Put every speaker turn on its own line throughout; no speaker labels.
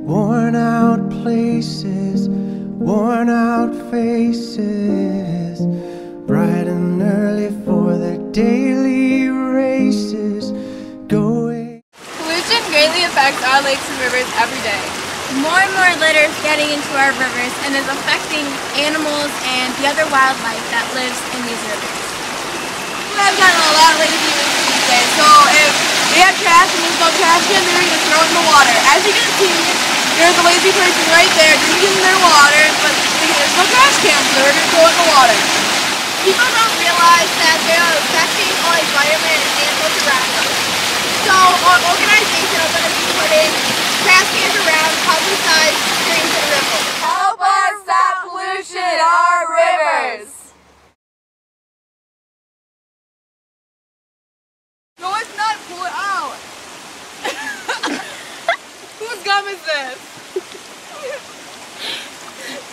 Worn out places, worn out faces, bright and early for their daily races. Going.
Pollution greatly affects our lakes and rivers every day.
More and more litter is getting into our rivers and is affecting animals and the other wildlife that lives in these rivers.
We have gotten a lot lazy these days, so if they have trash and there's no trash can, they're going to throw it in the water. As you can see, there's a lazy person right there drinking their water, but there's no trash can, so they're going to throw it in the water.
People don't realize that they're affecting our environment and animals around us. So our organization is going to be putting trash cans around publicized streams and rivers.
Help us stop pollution in our rivers! No, it's not. Pull it out. Whose gum is this?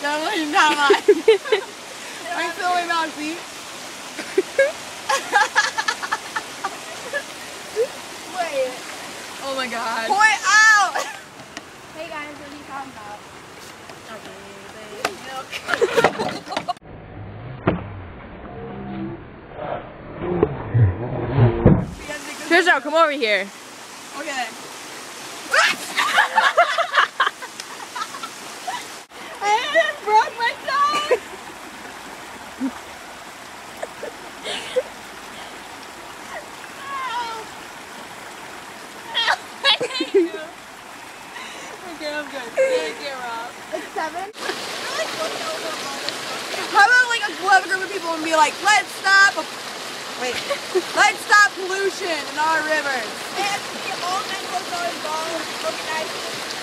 Definitely not mine. I'm still in my mouth, see?
Wait.
Oh my god.
Pull it out! Hey guys, what are you talking about?
Trisha, come over here. Okay. I broke my toe. Okay, I'm good. Get a camera off.
It's 7?
How about like a clever group of people and be like, let's stop pollution in our rivers.
And all men are involved, organized.